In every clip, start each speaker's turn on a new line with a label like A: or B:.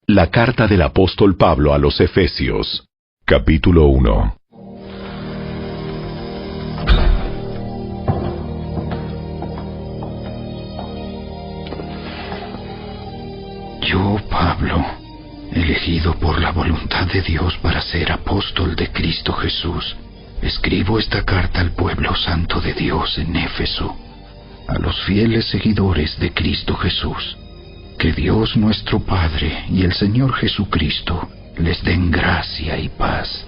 A: La carta del apóstol Pablo a los Efesios, capítulo 1.
B: Yo, Pablo, elegido por la voluntad de Dios para ser apóstol de Cristo Jesús, escribo esta carta al pueblo santo de Dios en Éfeso, a los fieles seguidores de Cristo Jesús. Que Dios nuestro Padre y el Señor Jesucristo les den gracia y paz.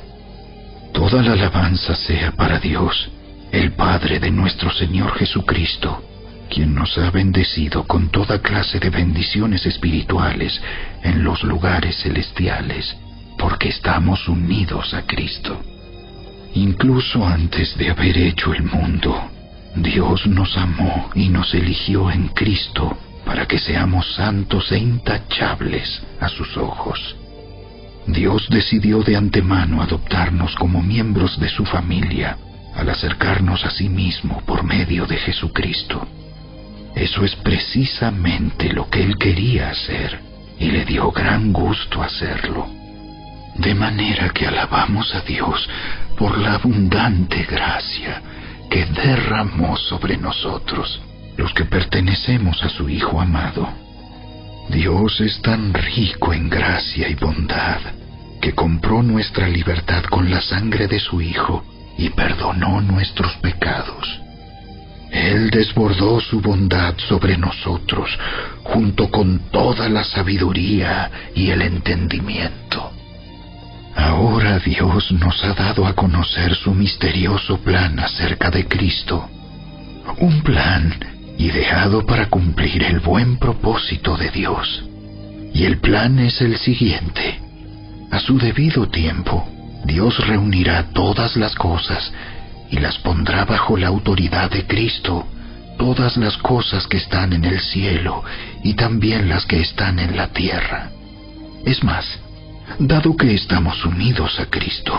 B: Toda la alabanza sea para Dios, el Padre de nuestro Señor Jesucristo, quien nos ha bendecido con toda clase de bendiciones espirituales en los lugares celestiales, porque estamos unidos a Cristo. Incluso antes de haber hecho el mundo, Dios nos amó y nos eligió en Cristo para que seamos santos e intachables a sus ojos. Dios decidió de antemano adoptarnos como miembros de su familia al acercarnos a sí mismo por medio de Jesucristo. Eso es precisamente lo que Él quería hacer y le dio gran gusto hacerlo. De manera que alabamos a Dios por la abundante gracia que derramó sobre nosotros, los que pertenecemos a su Hijo amado. Dios es tan rico en gracia y bondad que compró nuestra libertad con la sangre de su Hijo y perdonó nuestros pecados. Él desbordó su bondad sobre nosotros junto con toda la sabiduría y el entendimiento. Ahora Dios nos ha dado a conocer su misterioso plan acerca de Cristo, un plan ideado para cumplir el buen propósito de Dios. Y el plan es el siguiente: a su debido tiempo, Dios reunirá todas las cosas y las pondrá bajo la autoridad de Cristo, todas las cosas que están en el cielo y también las que están en la tierra. Es más, dado que estamos unidos a Cristo,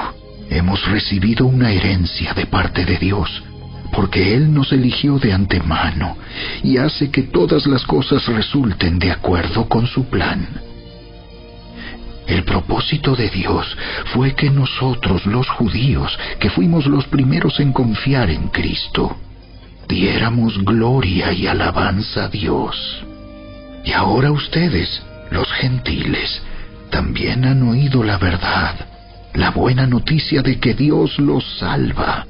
B: hemos recibido una herencia de parte de Dios, porque Él nos eligió de antemano y hace que todas las cosas resulten de acuerdo con su plan. El propósito de Dios fue que nosotros, los judíos, que fuimos los primeros en confiar en Cristo, diéramos gloria y alabanza a Dios. Y ahora ustedes, los gentiles, también han oído la verdad, la buena noticia de que Dios los salva.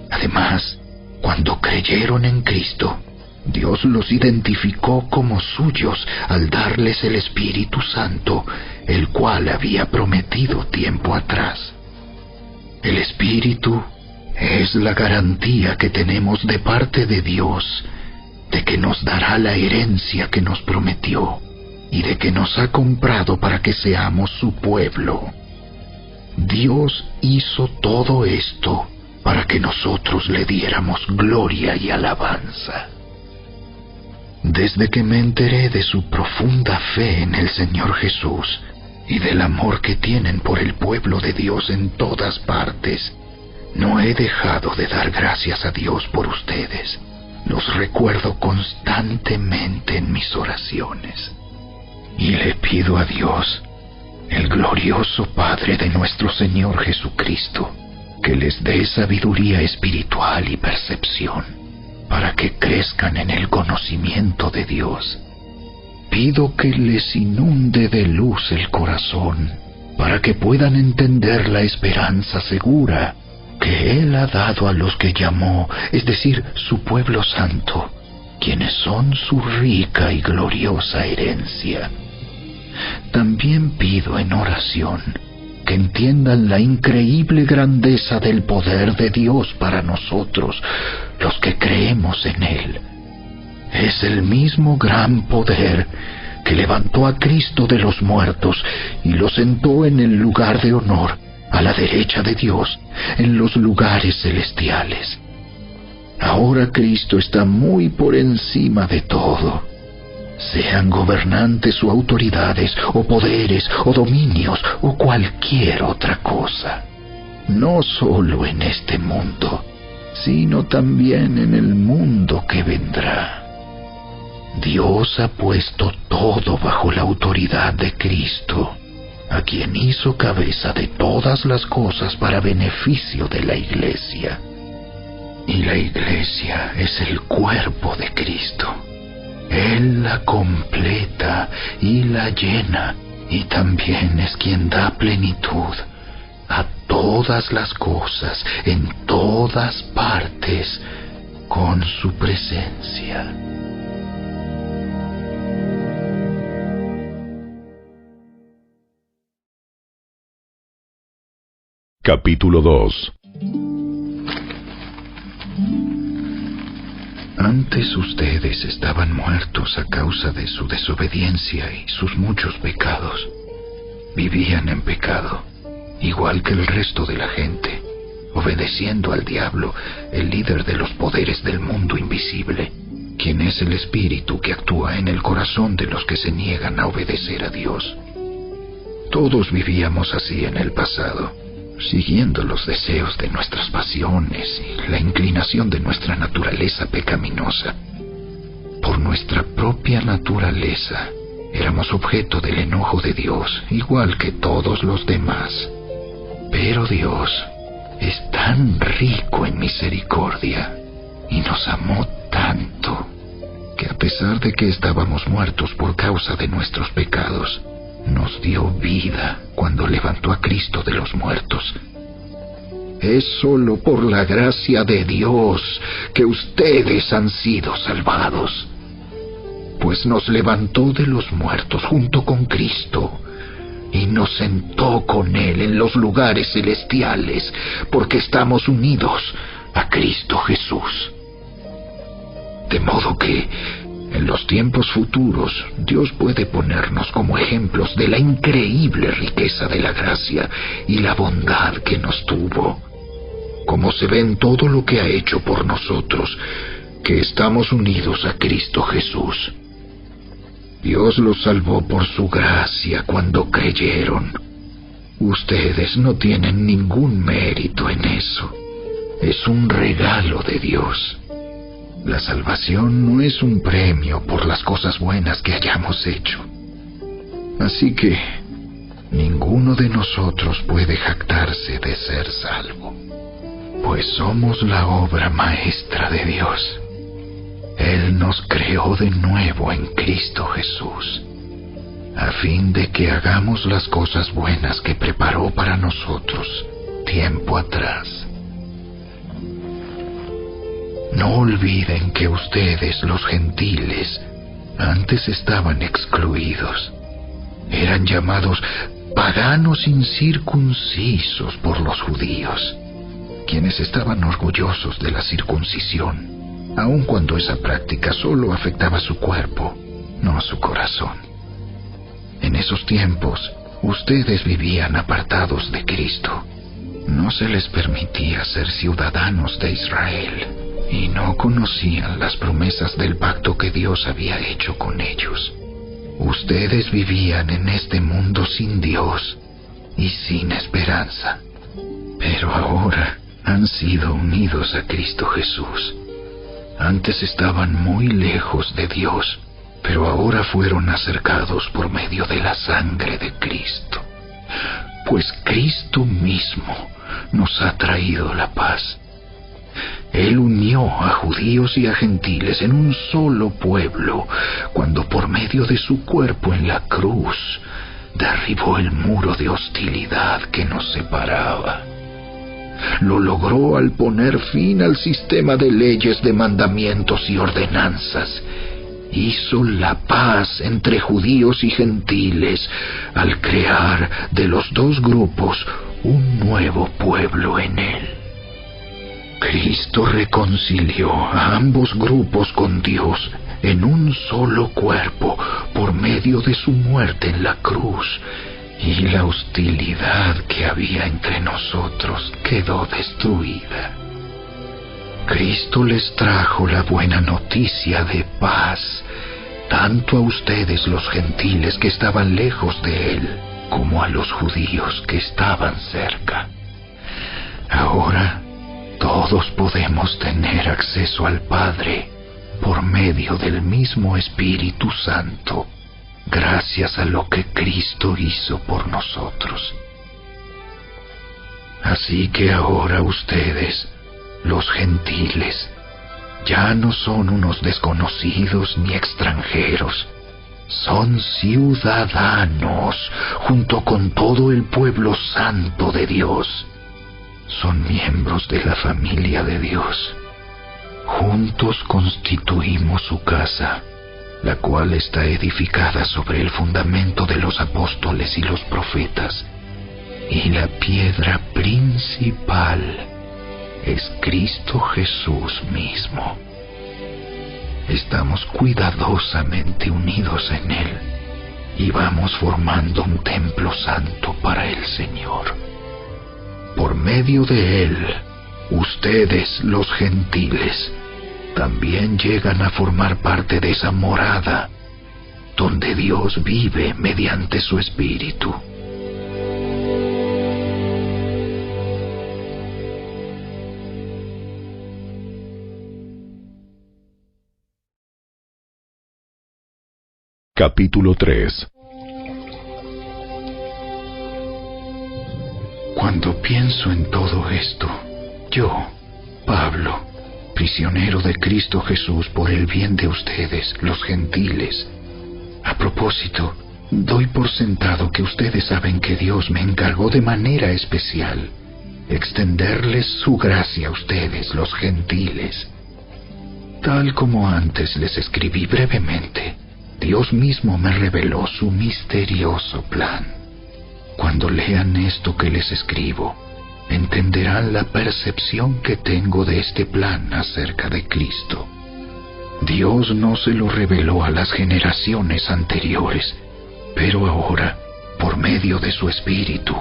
B: Además, cuando creyeron en Cristo, Dios los identificó como suyos al darles el Espíritu Santo, el cual había prometido tiempo atrás. El Espíritu es la garantía que tenemos de parte de Dios de que nos dará la herencia que nos prometió y de que nos ha comprado para que seamos su pueblo. Dios hizo todo esto para que nosotros le diéramos gloria y alabanza. Desde que me enteré de su profunda fe en el Señor Jesús y del amor que tienen por el pueblo de Dios en todas partes, no he dejado de dar gracias a Dios por ustedes. Los recuerdo constantemente en mis oraciones. Y le pido a Dios, el glorioso Padre de nuestro Señor Jesucristo, que les dé sabiduría espiritual y percepción, para que crezcan en el conocimiento de Dios. Pido que les inunde de luz el corazón, para que puedan entender la esperanza segura que Él ha dado a los que llamó, es decir, su pueblo santo, quienes son su rica y gloriosa herencia. También pido en oración que entiendan la increíble grandeza del poder de Dios para nosotros, los que creemos en Él. Es el mismo gran poder que levantó a Cristo de los muertos y lo sentó en el lugar de honor, a la derecha de Dios, en los lugares celestiales. Ahora Cristo está muy por encima de todo. Sean gobernantes o autoridades, o poderes, o dominios, o cualquier otra cosa. No solo en este mundo, sino también en el mundo que vendrá. Dios ha puesto todo bajo la autoridad de Cristo, a quien hizo cabeza de todas las cosas para beneficio de la Iglesia. Y la Iglesia es el cuerpo de Cristo. Él la completa y la llena, y también es quien da plenitud a todas las cosas, en todas partes, con su presencia.
A: Capítulo 2.
B: Antes ustedes estaban muertos a causa de su desobediencia y sus muchos pecados. Vivían en pecado, igual que el resto de la gente, obedeciendo al diablo, el líder de los poderes del mundo invisible, quien es el espíritu que actúa en el corazón de los que se niegan a obedecer a Dios. Todos vivíamos así en el pasado, siguiendo los deseos de nuestras pasiones y la inclinación de nuestra naturaleza pecaminosa. Por nuestra propia naturaleza, éramos objeto del enojo de Dios, igual que todos los demás. Pero Dios es tan rico en misericordia y nos amó tanto que, a pesar de que estábamos muertos por causa de nuestros pecados, nos dio vida cuando levantó a Cristo de los muertos. Es solo por la gracia de Dios que ustedes han sido salvados, pues nos levantó de los muertos junto con Cristo y nos sentó con Él en los lugares celestiales, porque estamos unidos a Cristo Jesús. De modo que en los tiempos futuros, Dios puede ponernos como ejemplos de la increíble riqueza de la gracia y la bondad que nos tuvo, como se ve en todo lo que ha hecho por nosotros, que estamos unidos a Cristo Jesús. Dios los salvó por su gracia cuando creyeron. Ustedes no tienen ningún mérito en eso. Es un regalo de Dios. La salvación no es un premio por las cosas buenas que hayamos hecho. Así que ninguno de nosotros puede jactarse de ser salvo, pues somos la obra maestra de Dios. Él nos creó de nuevo en Cristo Jesús, a fin de que hagamos las cosas buenas que preparó para nosotros tiempo atrás. No olviden que ustedes, los gentiles, antes estaban excluidos. Eran llamados paganos incircuncisos por los judíos, quienes estaban orgullosos de la circuncisión, aun cuando esa práctica solo afectaba su cuerpo, no su corazón. En esos tiempos, ustedes vivían apartados de Cristo. No se les permitía ser ciudadanos de Israel, y no conocían las promesas del pacto que Dios había hecho con ellos. Ustedes vivían en este mundo sin Dios y sin esperanza, pero ahora han sido unidos a Cristo Jesús. Antes estaban muy lejos de Dios, pero ahora fueron acercados por medio de la sangre de Cristo, pues Cristo mismo nos ha traído la paz. Él unió a judíos y a gentiles en un solo pueblo, cuando por medio de su cuerpo en la cruz derribó el muro de hostilidad que nos separaba. Lo logró al poner fin al sistema de leyes, de mandamientos y ordenanzas. Hizo la paz entre judíos y gentiles al crear de los dos grupos un nuevo pueblo en él. Cristo reconcilió a ambos grupos con Dios en un solo cuerpo por medio de su muerte en la cruz, y la hostilidad que había entre nosotros quedó destruida. Cristo les trajo la buena noticia de paz, tanto a ustedes los gentiles que estaban lejos de Él, como a los judíos que estaban cerca. Ahora todos podemos tener acceso al Padre por medio del mismo Espíritu Santo, gracias a lo que Cristo hizo por nosotros. Así que ahora ustedes, los gentiles, ya no son unos desconocidos ni extranjeros, son ciudadanos junto con todo el pueblo santo de Dios. Son miembros de la familia de Dios. Juntos constituimos su casa, la cual está edificada sobre el fundamento de los apóstoles y los profetas, y la piedra principal es Cristo Jesús mismo. Estamos cuidadosamente unidos en Él y vamos formando un templo santo para el Señor. Por medio de Él, ustedes, los gentiles, también llegan a formar parte de esa morada donde Dios vive mediante su Espíritu.
A: Capítulo 3.
B: Cuando pienso en todo esto, yo, Pablo, prisionero de Cristo Jesús por el bien de ustedes, los gentiles. A propósito, doy por sentado que ustedes saben que Dios me encargó de manera especial extenderles su gracia a ustedes, los gentiles. Tal como antes les escribí brevemente, Dios mismo me reveló su misterioso plan. Cuando lean esto que les escribo, entenderán la percepción que tengo de este plan acerca de Cristo. Dios no se lo reveló a las generaciones anteriores, pero ahora, por medio de su Espíritu,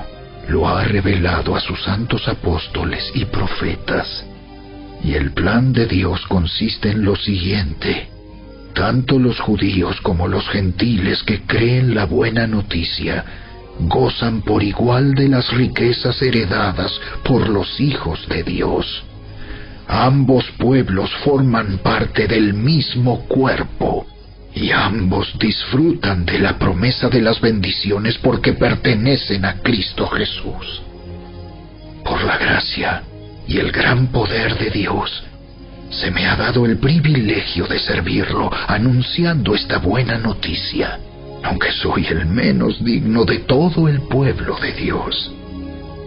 B: lo ha revelado a sus santos apóstoles y profetas. Y el plan de Dios consiste en lo siguiente: tanto los judíos como los gentiles que creen la buena noticia gozan por igual de las riquezas heredadas por los hijos de Dios. Ambos pueblos forman parte del mismo cuerpo y ambos disfrutan de la promesa de las bendiciones porque pertenecen a Cristo Jesús. Por la gracia y el gran poder de Dios, se me ha dado el privilegio de servirlo anunciando esta buena noticia, aunque soy el menos digno de todo el pueblo de Dios.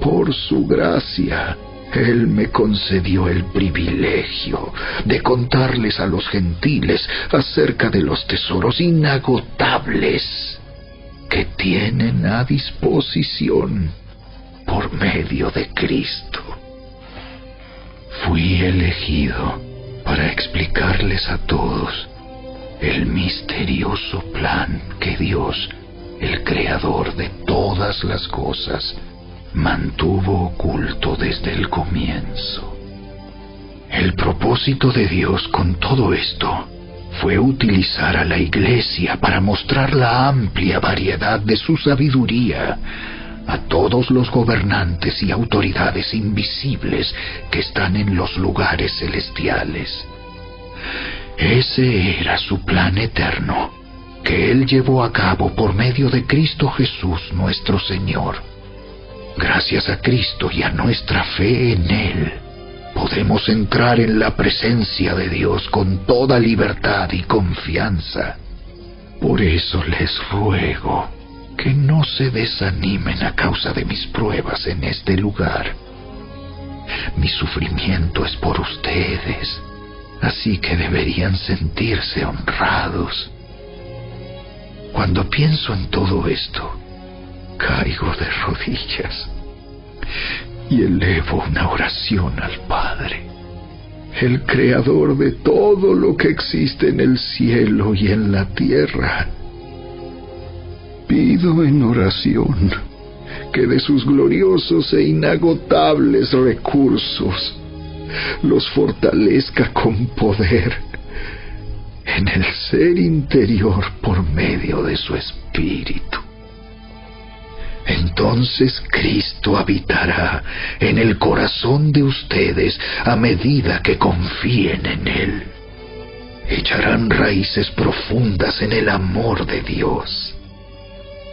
B: Por su gracia, Él me concedió el privilegio de contarles a los gentiles acerca de los tesoros inagotables que tienen a disposición por medio de Cristo. Fui elegido para explicarles a todos el misterioso plan que Dios, el Creador de todas las cosas, mantuvo oculto desde el comienzo. El propósito de Dios con todo esto fue utilizar a la Iglesia para mostrar la amplia variedad de su sabiduría a todos los gobernantes y autoridades invisibles que están en los lugares celestiales. Ese era su plan eterno, que Él llevó a cabo por medio de Cristo Jesús nuestro Señor. Gracias a Cristo y a nuestra fe en Él, podemos entrar en la presencia de Dios con toda libertad y confianza. Por eso les ruego que no se desanimen a causa de mis pruebas en este lugar. Mi sufrimiento es por ustedes, así que deberían sentirse honrados. Cuando pienso en todo esto, caigo de rodillas y elevo una oración al Padre, el Creador de todo lo que existe en el cielo y en la tierra. Pido en oración que de sus gloriosos e inagotables recursos los fortalezca con poder en el ser interior por medio de su Espíritu. Entonces Cristo habitará en el corazón de ustedes a medida que confíen en Él. echarán raíces profundas en el amor de Dios,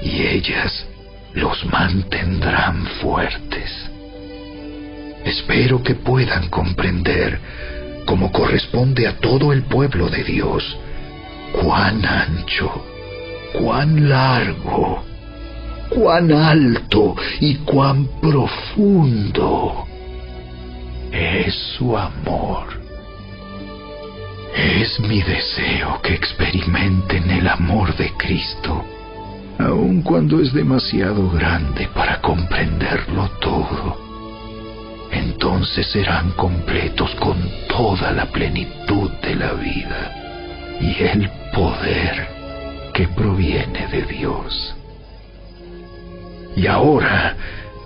B: y ellas los mantendrán fuertes. Espero que puedan comprender, como corresponde a todo el pueblo de Dios, cuán ancho, cuán largo, cuán alto y cuán profundo es su amor. Es mi deseo que experimenten el amor de Cristo, aun cuando es demasiado grande para comprenderlo todo. Entonces serán completos con toda la plenitud de la vida y el poder que proviene de Dios. Y ahora,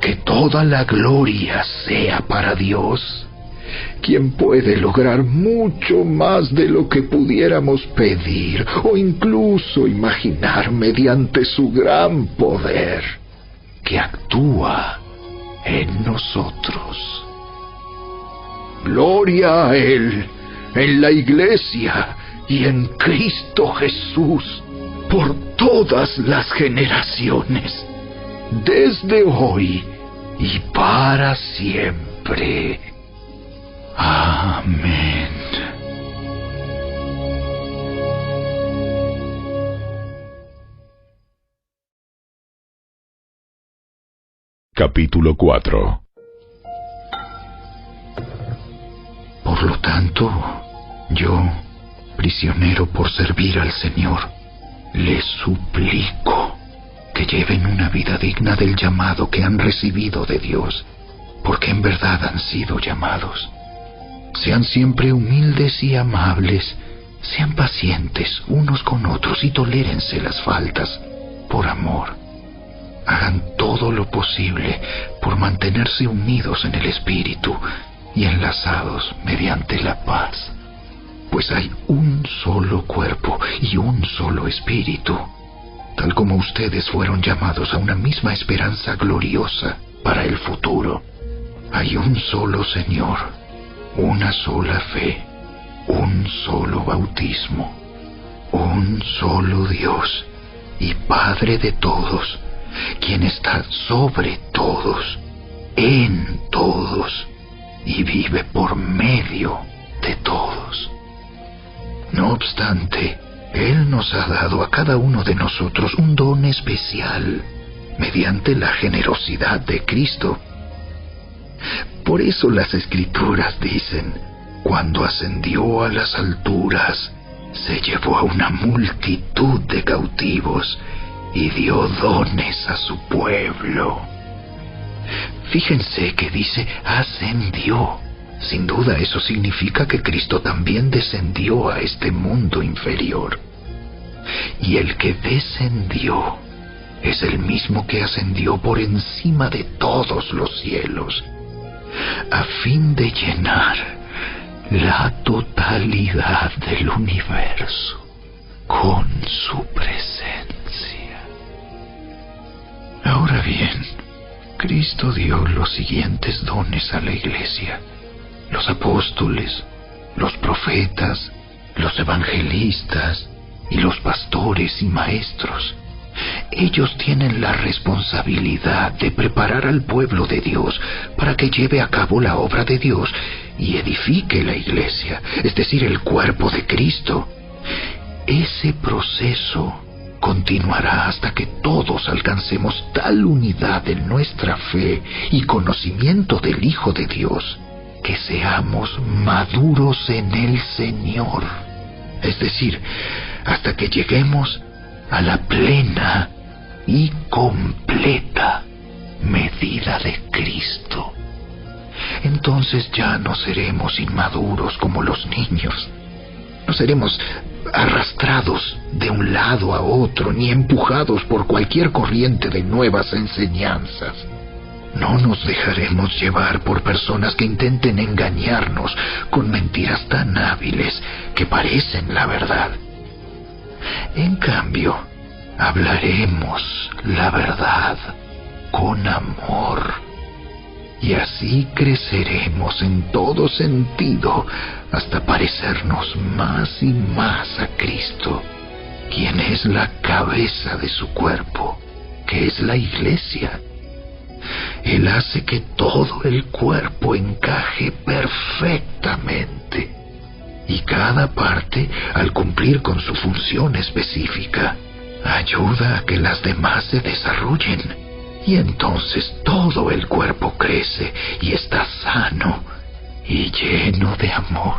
B: que toda la gloria sea para Dios, quien puede lograr mucho más de lo que pudiéramos pedir o incluso imaginar mediante su gran poder, que actúa en nosotros. Gloria a Él, en la Iglesia y en Cristo Jesús, por todas las generaciones, desde hoy y para siempre. Amén.
A: Capítulo 4.
B: Por lo tanto, yo, prisionero por servir al Señor, les suplico que lleven una vida digna del llamado que han recibido de Dios, porque en verdad han sido llamados. Sean siempre humildes y amables, sean pacientes unos con otros y tolérense las faltas por amor. Hagan todo lo posible por mantenerse unidos en el Espíritu y enlazados mediante la paz, pues hay un solo cuerpo y un solo Espíritu, tal como ustedes fueron llamados a una misma esperanza gloriosa para el futuro. Hay un solo Señor, una sola fe, un solo bautismo, un solo Dios y Padre de todos, quien está sobre todos, en todos y vive por medio de todos. No obstante, Él nos ha dado a cada uno de nosotros un don especial mediante la generosidad de Cristo. Por eso las Escrituras dicen: cuando ascendió a las alturas, se llevó a una multitud de cautivos y dio dones a su pueblo. Fíjense que dice ascendió. Sin duda eso significa que Cristo también descendió a este mundo inferior. Y el que descendió es el mismo que ascendió por encima de todos los cielos, a fin de llenar la totalidad del universo con su presencia. Ahora bien, Cristo dio los siguientes dones a la Iglesia: los apóstoles, los profetas, los evangelistas y los pastores y maestros. Ellos tienen la responsabilidad de preparar al pueblo de Dios para que lleve a cabo la obra de Dios y edifique la Iglesia, es decir, el cuerpo de Cristo. Ese proceso continuará hasta que todos alcancemos tal unidad en nuestra fe y conocimiento del Hijo de Dios, que seamos maduros en el Señor, es decir, hasta que lleguemos a la plena y completa medida de Cristo. Entonces ya no seremos inmaduros como los niños. No seremos arrastrados de un lado a otro, ni empujados por cualquier corriente de nuevas enseñanzas. No nos dejaremos llevar por personas que intenten engañarnos con mentiras tan hábiles que parecen la verdad. En cambio, hablaremos la verdad con amor. y así creceremos en todo sentido hasta parecernos más y más a Cristo, quien es la cabeza de su cuerpo, que es la Iglesia. Él hace que todo el cuerpo encaje perfectamente, y cada parte, al cumplir con su función específica, ayuda a que las demás se desarrollen. Y entonces todo el cuerpo crece y está sano y lleno de amor.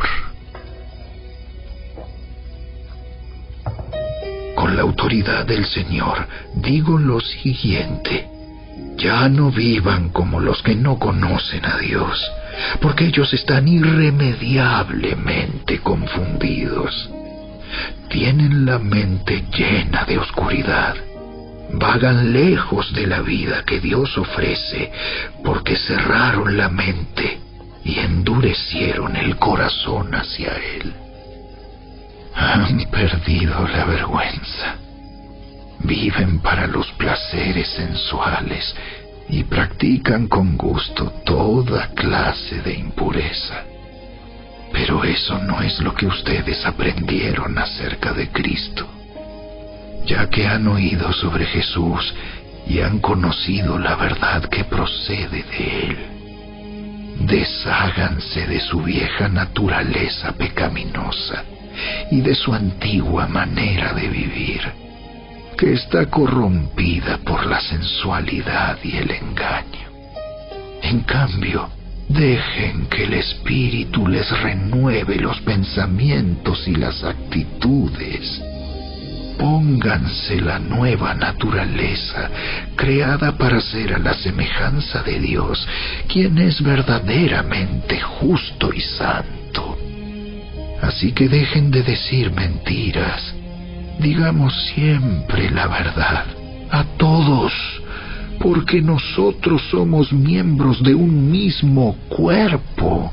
B: Con la autoridad del Señor digo lo siguiente: ya no vivan como los que no conocen a Dios, porque ellos están irremediablemente confundidos. Tienen la mente llena de oscuridad. Vagan lejos de la vida que Dios ofrece porque cerraron la mente y endurecieron el corazón hacia Él. Han perdido la vergüenza. Viven para los placeres sensuales y practican con gusto toda clase de impureza. Pero eso no es lo que ustedes aprendieron acerca de Cristo. Ya que han oído sobre Jesús y han conocido la verdad que procede de Él, desháganse de su vieja naturaleza pecaminosa y de su antigua manera de vivir, que está corrompida por la sensualidad y el engaño. En cambio, dejen que el Espíritu les renueve los pensamientos y las actitudes. Pónganse la nueva naturaleza, creada para ser a la semejanza de Dios, quien es verdaderamente justo y santo. Así que dejen de decir mentiras. Digamos siempre la verdad, a todos, porque nosotros somos miembros de un mismo cuerpo.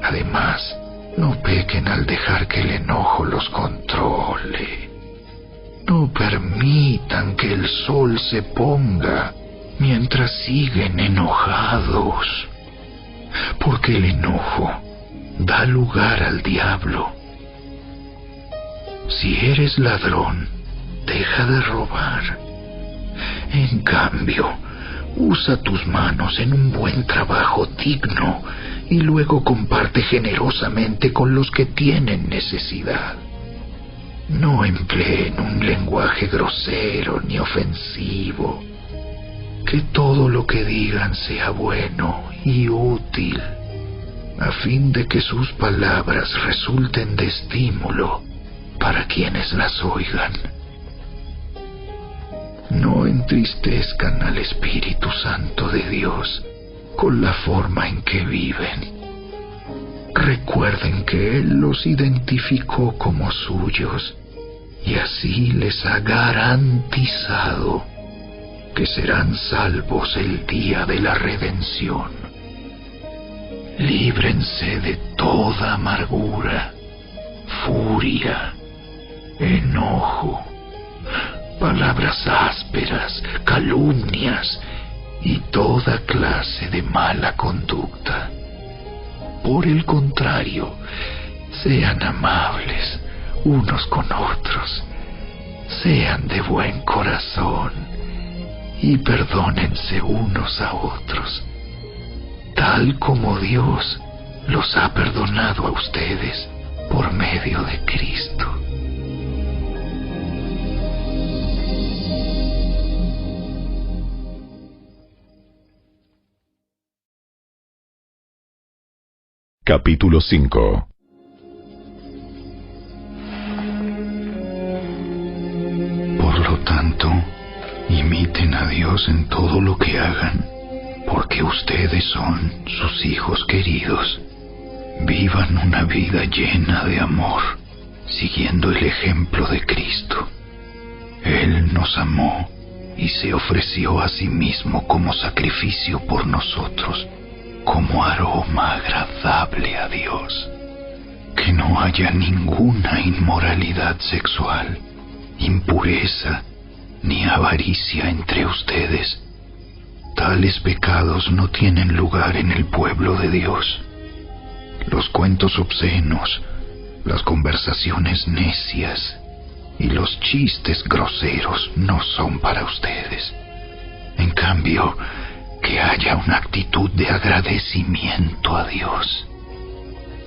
B: Además, no pequen al dejar que el enojo los controle. No permitan que el sol se ponga mientras siguen enojados, porque el enojo da lugar al diablo. Si eres ladrón, deja de robar. En cambio, usa tus manos en un buen trabajo digno y luego comparte generosamente con los que tienen necesidad. No empleen un lenguaje grosero ni ofensivo. Que todo lo que digan sea bueno y útil, a fin de que sus palabras resulten de estímulo para quienes las oigan. No entristezcan al Espíritu Santo de Dios con la forma en que viven. Recuerden que Él los identificó como suyos y así les ha garantizado que serán salvos el día de la redención. Líbrense de toda amargura, furia, enojo, palabras ásperas, calumnias y toda clase de mala conducta. Por el contrario, sean amables unos con otros, sean de buen corazón y perdónense unos a otros, tal como Dios los ha perdonado a ustedes por medio de Cristo.
A: Capítulo 5.
B: Por lo tanto, imiten a Dios en todo lo que hagan, porque ustedes son sus hijos queridos. Vivan una vida llena de amor, siguiendo el ejemplo de Cristo. Él nos amó y se ofreció a sí mismo como sacrificio por nosotros, como aroma agradable a Dios. Que no haya ninguna inmoralidad sexual, impureza, ni avaricia entre ustedes, Tales pecados no tienen lugar en el pueblo de Dios. Los cuentos obscenos, las conversaciones necias y los chistes groseros no son para ustedes. En cambio, que haya una actitud de agradecimiento a Dios.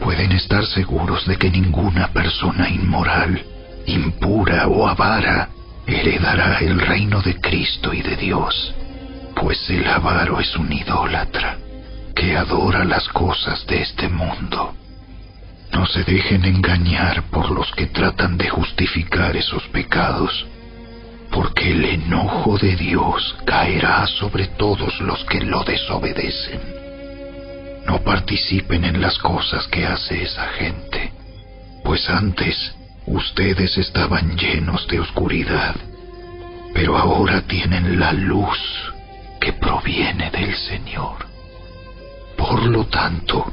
B: Pueden estar seguros de que ninguna persona inmoral, impura o avara heredará el reino de Cristo y de Dios, pues el avaro es un idólatra que adora las cosas de este mundo. No se dejen engañar por los que tratan de justificar esos pecados, porque el enojo de Dios caerá sobre todos los que lo desobedecen. No participen en las cosas que hace esa gente, pues antes ustedes estaban llenos de oscuridad, pero ahora tienen la luz que proviene del Señor. Por lo tanto,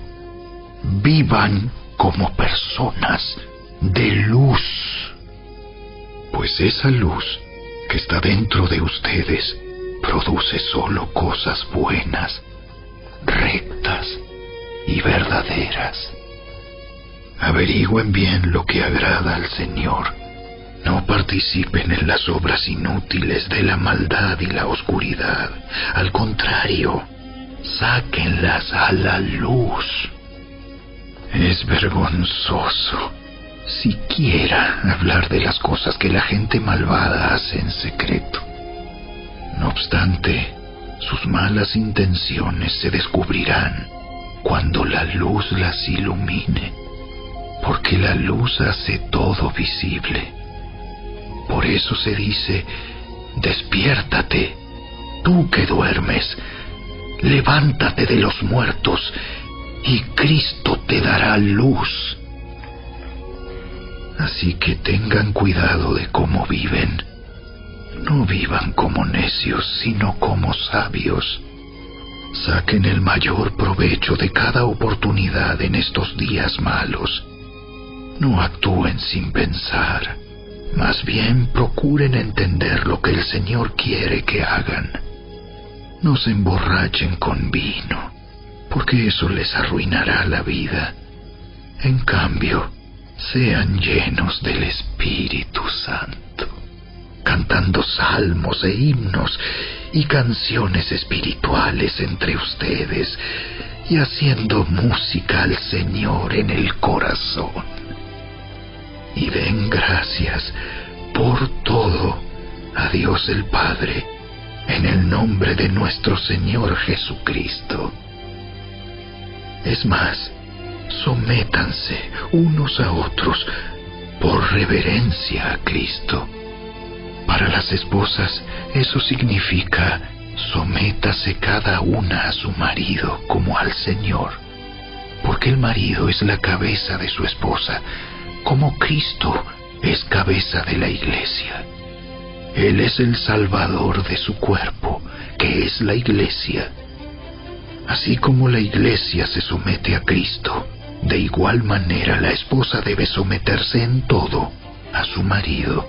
B: vivan como personas de luz, pues esa luz que está dentro de ustedes produce solo cosas buenas, rectas y verdaderas. Averigüen bien lo que agrada al Señor. No participen en las obras inútiles de la maldad y la oscuridad. Al contrario, sáquenlas a la luz. Es vergonzoso siquiera hablar de las cosas que la gente malvada hace en secreto. No obstante, sus malas intenciones se descubrirán cuando la luz las ilumine, porque la luz hace todo visible. Por eso se dice: despiértate, tú que duermes, levántate de los muertos, y Cristo te dará luz. Así que tengan cuidado de cómo viven. No vivan como necios, sino como sabios. Saquen el mayor provecho de cada oportunidad en estos días malos. No actúen sin pensar. Más bien procuren entender lo que el Señor quiere que hagan. No se emborrachen con vino, porque eso les arruinará la vida. En cambio, sean llenos del Espíritu Santo, cantando salmos e himnos y canciones espirituales entre ustedes, y haciendo música al Señor en el corazón. Y den gracias por todo a Dios el Padre, en el nombre de nuestro Señor Jesucristo. Es más, sométanse unos a otros por reverencia a Cristo. Para las esposas, eso significa: sométase cada una a su marido como al Señor, porque el marido es la cabeza de su esposa, como Cristo es cabeza de la Iglesia. Él es el Salvador de su cuerpo, que es la Iglesia. Así como la Iglesia se somete a Cristo, de igual manera la esposa debe someterse en todo a su marido.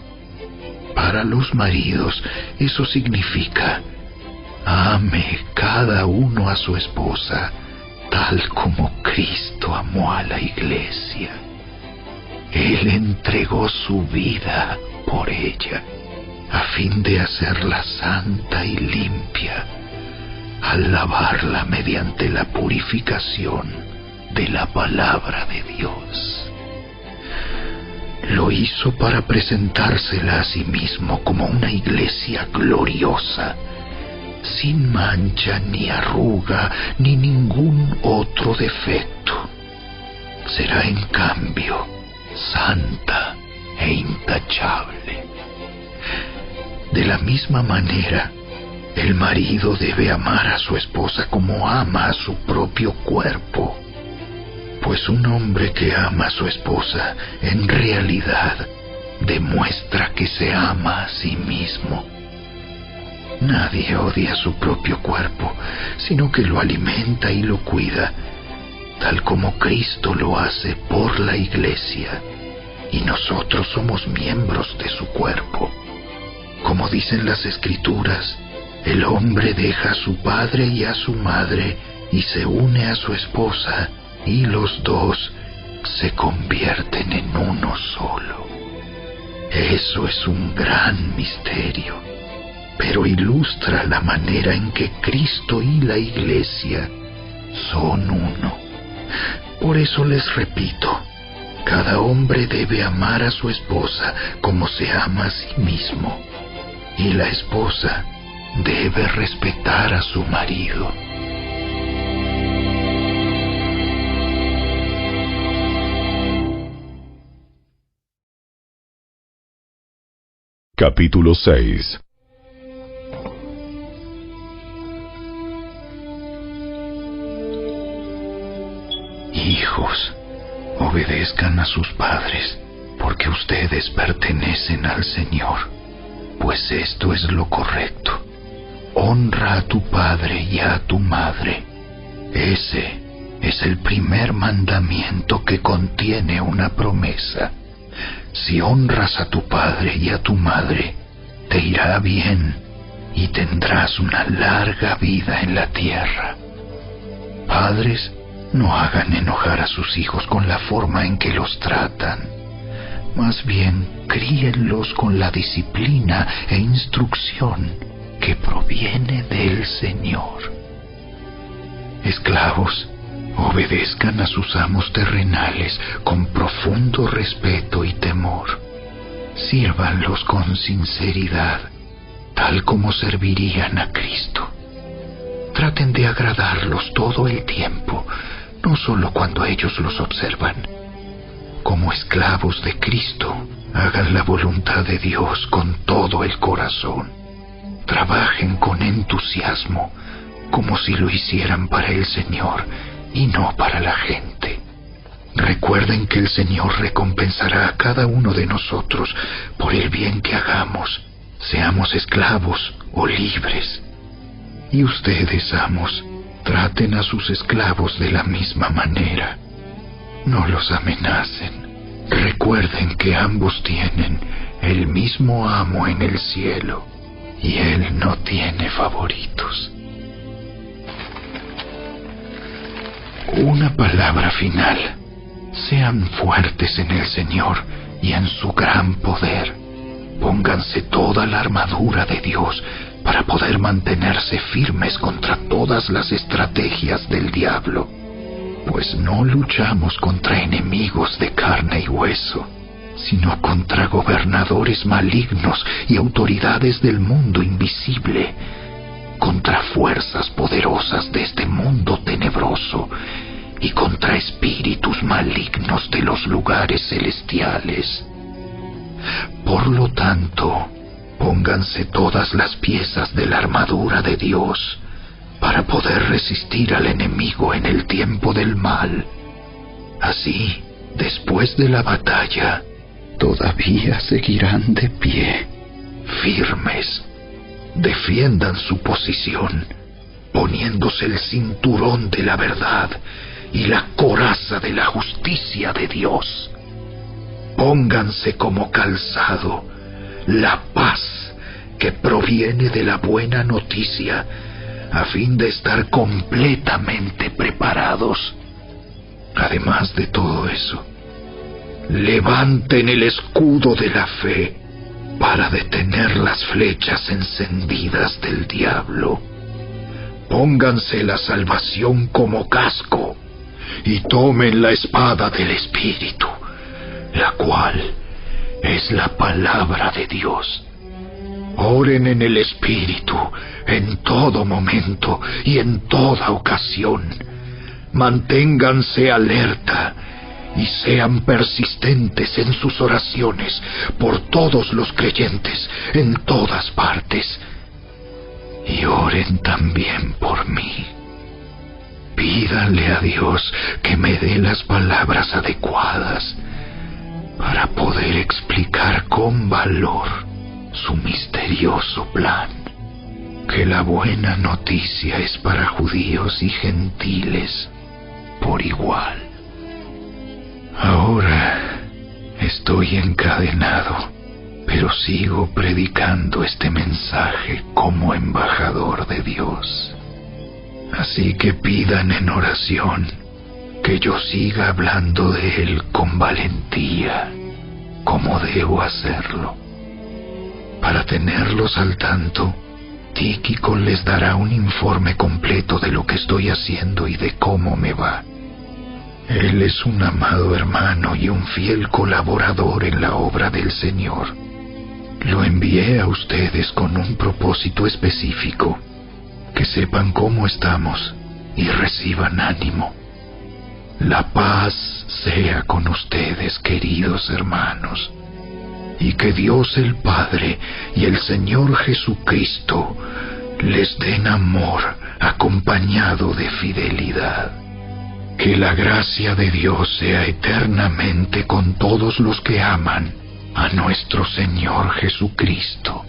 B: Para los maridos, eso significa: ame cada uno a su esposa, tal como Cristo amó a la Iglesia. Él entregó su vida por ella, a fin de hacerla santa y limpia, al lavarla mediante la purificación de la palabra de Dios. Lo hizo para presentársela a sí mismo como una iglesia gloriosa, sin mancha ni arruga ni ningún otro defecto. Será en cambio santa e intachable. De la misma manera, el marido debe amar a su esposa como ama a su propio cuerpo, pues un hombre que ama a su esposa en realidad demuestra que se ama a sí mismo. Nadie odia su propio cuerpo, sino que lo alimenta y lo cuida, tal como Cristo lo hace por la Iglesia, y nosotros somos miembros de su cuerpo. Como dicen las Escrituras: El hombre deja a su padre y a su madre y se une a su esposa, y los dos se convierten en uno solo. Eso es un gran misterio, pero ilustra la manera en que Cristo y la Iglesia son uno. Por eso les repito, cada hombre debe amar a su esposa como se ama a sí mismo, y la esposa debe respetar a su marido.
A: Capítulo 6.
B: Hijos, obedezcan a sus padres, porque ustedes pertenecen al Señor, pues esto es lo correcto. Honra a tu padre y a tu madre. Ese es el primer mandamiento que contiene una promesa. Si honras a tu padre y a tu madre, te irá bien y tendrás una larga vida en la tierra. Padres, no hagan enojar a sus hijos con la forma en que los tratan. Más bien, críenlos con la disciplina e instrucción que proviene del Señor. Esclavos, obedezcan a sus amos terrenales con profundo respeto y temor. Sírvanlos con sinceridad, tal como servirían a Cristo. Traten de agradarlos todo el tiempo, no solo cuando ellos los observan. Como esclavos de Cristo, hagan la voluntad de Dios con todo el corazón. Trabajen con entusiasmo, como si lo hicieran para el Señor y no para la gente. Recuerden que el Señor recompensará a cada uno de nosotros por el bien que hagamos, seamos esclavos o libres. Y ustedes, amos, traten a sus esclavos de la misma manera. No los amenacen. Recuerden que ambos tienen el mismo amo en el cielo, y Él no tiene favoritos. Una palabra final. Sean fuertes en el Señor y en su gran poder. Pónganse toda la armadura de Dios para poder mantenerse firmes contra todas las estrategias del diablo. Pues no luchamos contra enemigos de carne y hueso, sino contra gobernadores malignos y autoridades del mundo invisible, contra fuerzas poderosas de este mundo tenebroso y contra espíritus malignos de los lugares celestiales. Por lo tanto, pónganse todas las piezas de la armadura de Dios para poder resistir al enemigo en el tiempo del mal. Así, después de la batalla, todavía seguirán de pie, firmes. Defiendan su posición, poniéndose el cinturón de la verdad y la coraza de la justicia de Dios. Pónganse como calzado la paz que proviene de la buena noticia, a fin de estar completamente preparados. Además de todo eso, levanten el escudo de la fe para detener las flechas encendidas del diablo. Pónganse la salvación como casco y tomen la espada del Espíritu, la cual es la palabra de Dios. Oren en el Espíritu en todo momento y en toda ocasión. Manténganse alerta y sean persistentes en sus oraciones por todos los creyentes en todas partes. Y oren también por mí. Pídanle a Dios que me dé las palabras adecuadas para poder explicar con valor su misterioso plan, que la buena noticia es para judíos y gentiles por igual. Ahora estoy encadenado, pero sigo predicando este mensaje como embajador de Dios. Así que pidan en oración que yo siga hablando de Él con valentía, como debo hacerlo. Para tenerlos al tanto, Tíquico les dará un informe completo de lo que estoy haciendo y de cómo me va. Él es un amado hermano y un fiel colaborador en la obra del Señor. Lo envié a ustedes con un propósito específico, que sepan cómo estamos y reciban ánimo. La paz sea con ustedes, queridos hermanos, y que Dios el Padre y el Señor Jesucristo les den amor acompañado de fidelidad. Que la gracia de Dios sea eternamente con todos los que aman a nuestro Señor Jesucristo.